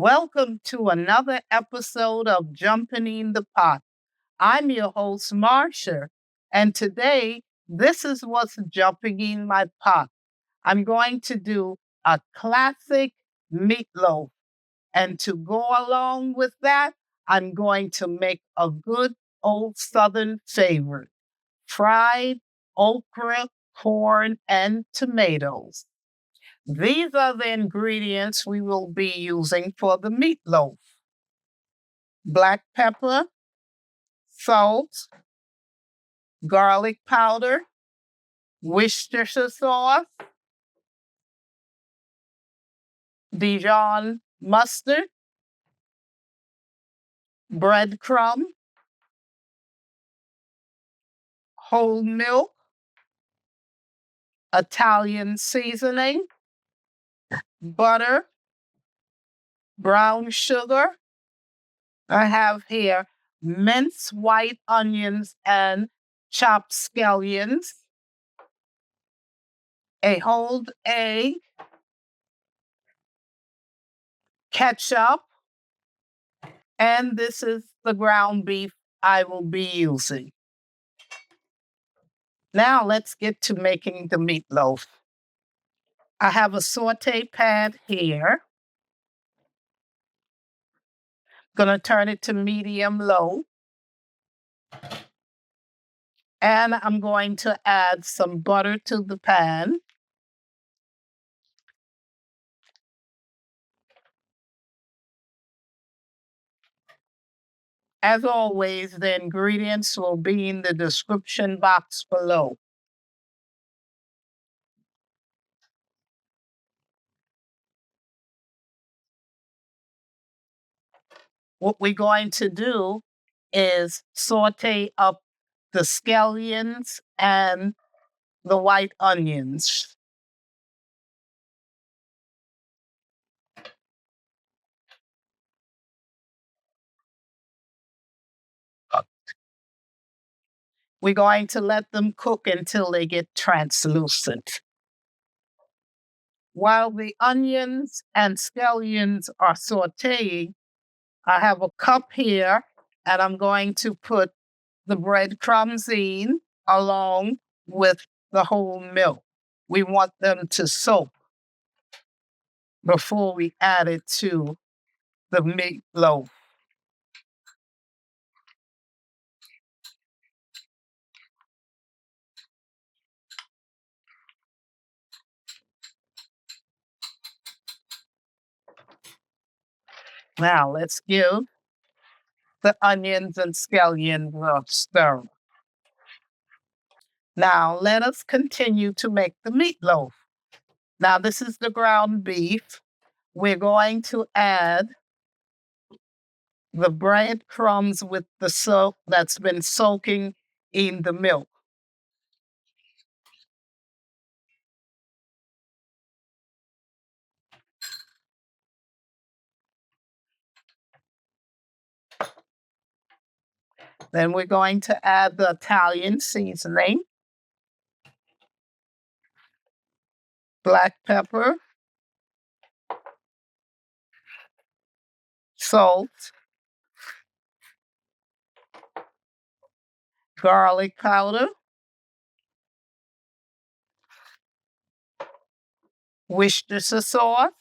Welcome to another episode of Jumpin In The Pot. I'm your host, Marcia, and today this is what's jumping in my pot. I'm going to do a classic meatloaf, and to go along with that, I'm going to make a good old Southern favorite, fried okra, corn, and tomatoes. These are the ingredients we will be using for the meatloaf: black pepper, salt, garlic powder, Worcestershire sauce, Dijon mustard, breadcrumb, whole milk, Italian seasoning, butter, brown sugar. I have here minced white onions and chopped scallions, a whole egg, ketchup, and this is the ground beef I will be using. Now let's get to making the meatloaf. I have a saute pan here. Gonna turn it to medium low. And I'm going to add some butter to the pan. As always, the ingredients will be in the description box below. What we're going to do is saute up the scallions and the white onions. We're going to let them cook until they get translucent. While the onions and scallions are sauteing, I have a cup here, and I'm going to put the breadcrumbs in along with the whole milk. We want them to soak before we add it to the meatloaf. Now let's give the onions and scallions a stir. Now let us continue to make the meatloaf. Now this is the ground beef. We're going to add the breadcrumbs with the soak that's been soaking in the milk. Then we're going to add the Italian seasoning, black pepper, salt, garlic powder, Worcestershire sauce,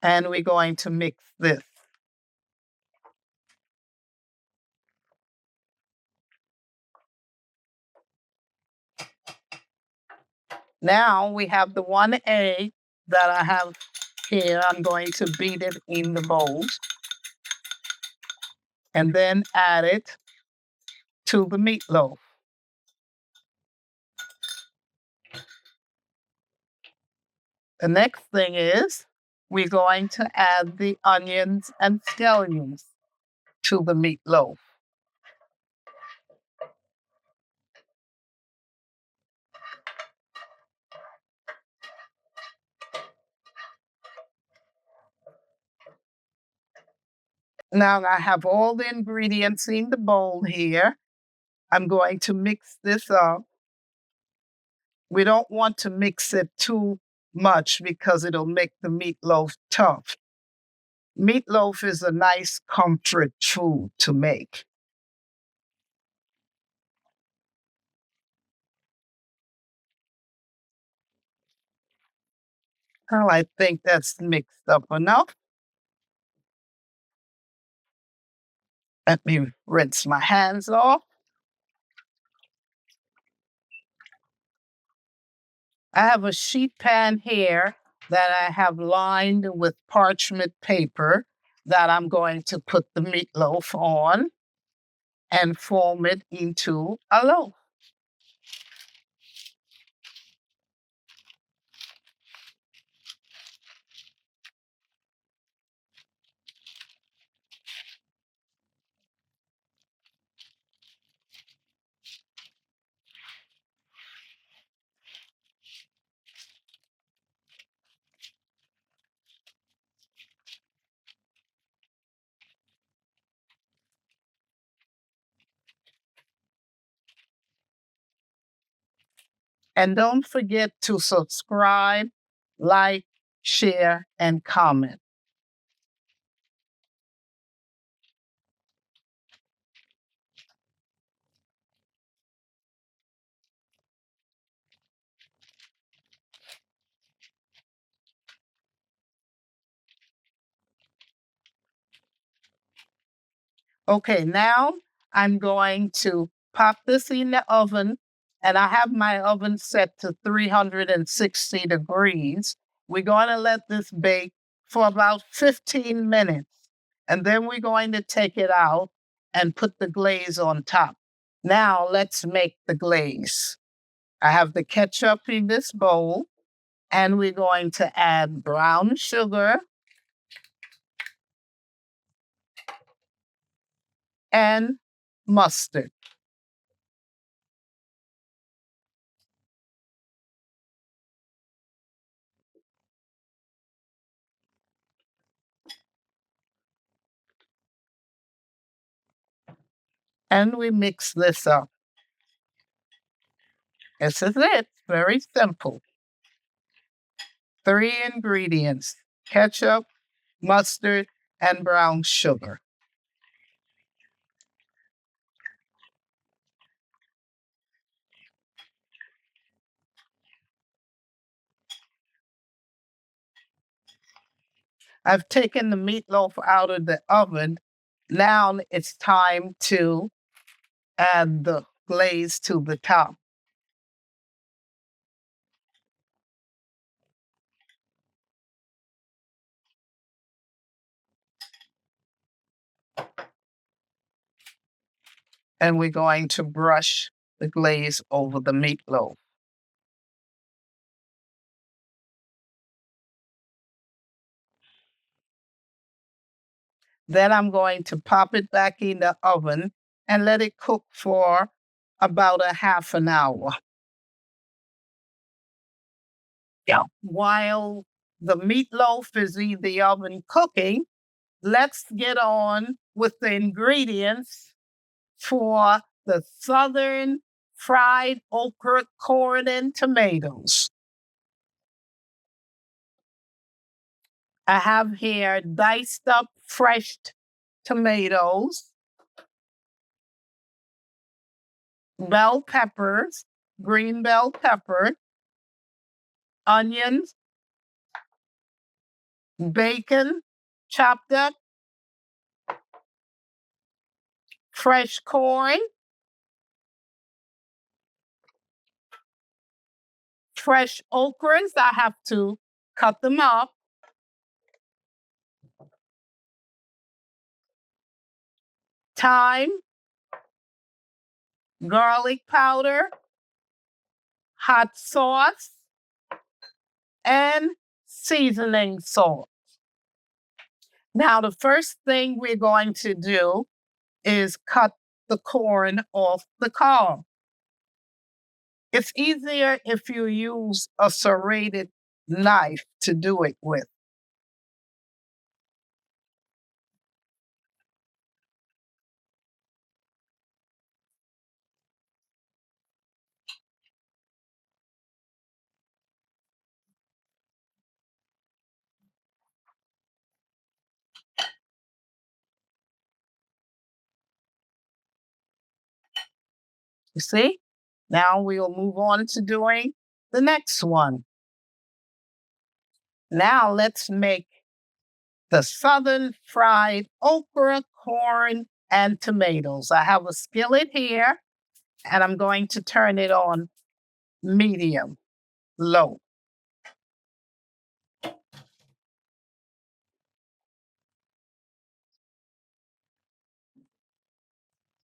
and we're going to mix this. Now we have the one egg that I have here. I'm going to beat it in the bowl and then add it to the meatloaf. The next thing is we're going to add the onions and scallions to the meatloaf. Now I have all the ingredients in the bowl here. I'm going to mix this up. We don't want to mix it too much because it'll make the meatloaf tough. Meatloaf is a nice comfort food to make. Well, I think that's mixed up enough. Let me rinse my hands off. I have a sheet pan here that I have lined with parchment paper that I'm going to put the meatloaf on and form it into a loaf. And don't forget to subscribe, like, share, and comment. Okay, now I'm going to pop this in the oven, and I have my oven set to 360 degrees. We're going to let this bake for about 15 minutes, and then we're going to take it out and put the glaze on top. Now let's make the glaze. I have the ketchup in this bowl, and we're going to add brown sugar and mustard. And we mix this up. This is it. Very simple. 3 ingredients: ketchup, mustard, and brown sugar. I've taken the meatloaf out of the oven. Now it's time to add the glaze to the top. And we're going to brush the glaze over the meatloaf. Then I'm going to pop it back in the oven and let it cook for about a half an hour. Yeah. While the meatloaf is in the oven cooking, let's get on with the ingredients for the Southern fried okra, corn, and tomatoes. I have here diced up fresh tomatoes, bell peppers, green bell pepper, onions, bacon, chopped up, fresh corn, fresh okras. I have to cut them up, thyme, garlic powder, hot sauce, and seasoning salt. Now, the first thing we're going to do is cut the corn off the cob. It's easier if you use a serrated knife to do it with. You see? Now we'll move on to doing the next one. Now let's make the southern fried okra, corn, and tomatoes. I have a skillet here, and I'm going to turn it on medium, low.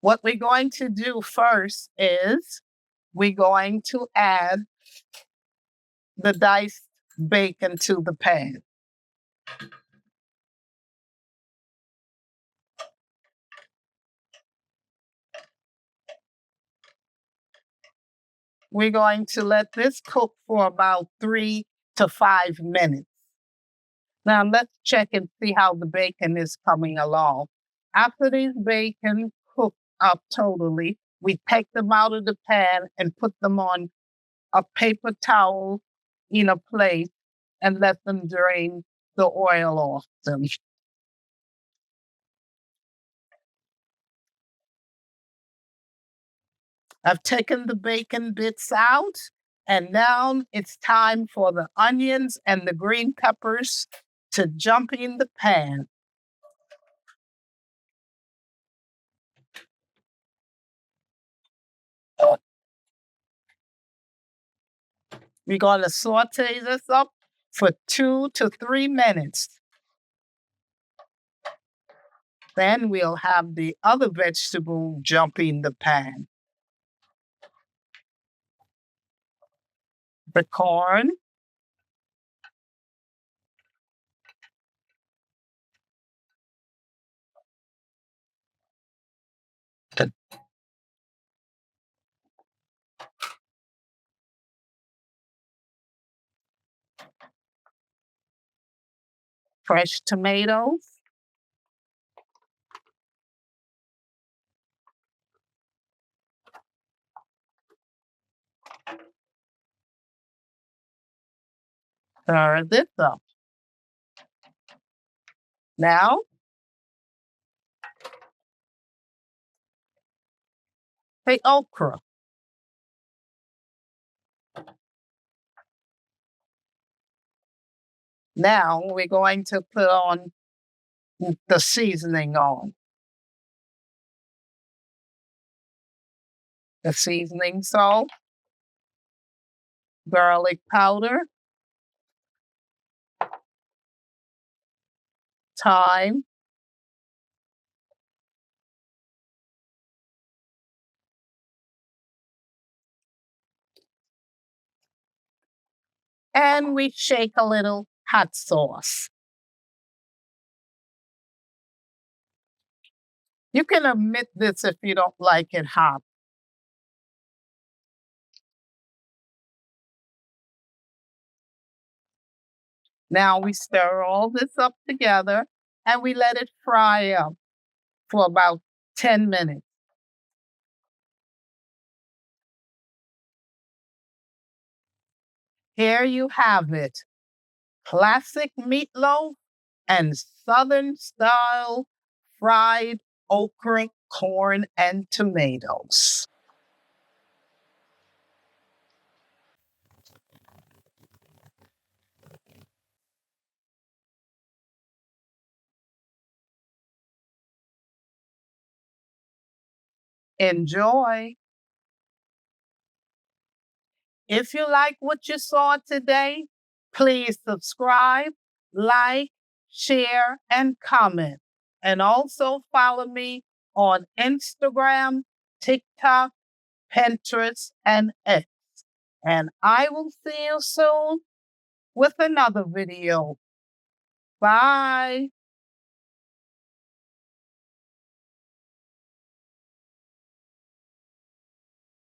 What we're going to do first is we're going to add the diced bacon to the pan. We're going to let this cook for about 3 to 5 minutes. Now let's check and see how the bacon is coming along. After these bacon cook up totally, we take them out of the pan and put them on a paper towel in a plate and let them drain the oil off them. I've taken the bacon bits out, and now it's time for the onions and the green peppers to jump in the pan. We're going to saute this up for 2 to 3 minutes. Then we'll have the other vegetable jump in the pan. The corn, the fresh tomatoes, stir this up. Now, the okra. Now we're going to put on the seasoning on. The seasoning salt, garlic powder, thyme, and we shake a little hot sauce. You can omit this if you don't like it hot. Now we stir all this up together and we let it fry up for about 10 minutes. Here you have it. Classic meatloaf and Southern style fried okra, corn, and tomatoes. Enjoy. If you like what you saw today, please subscribe, like, share, and comment. And also follow me on Instagram, TikTok, Pinterest, and X. And I will see you soon with another video. Bye.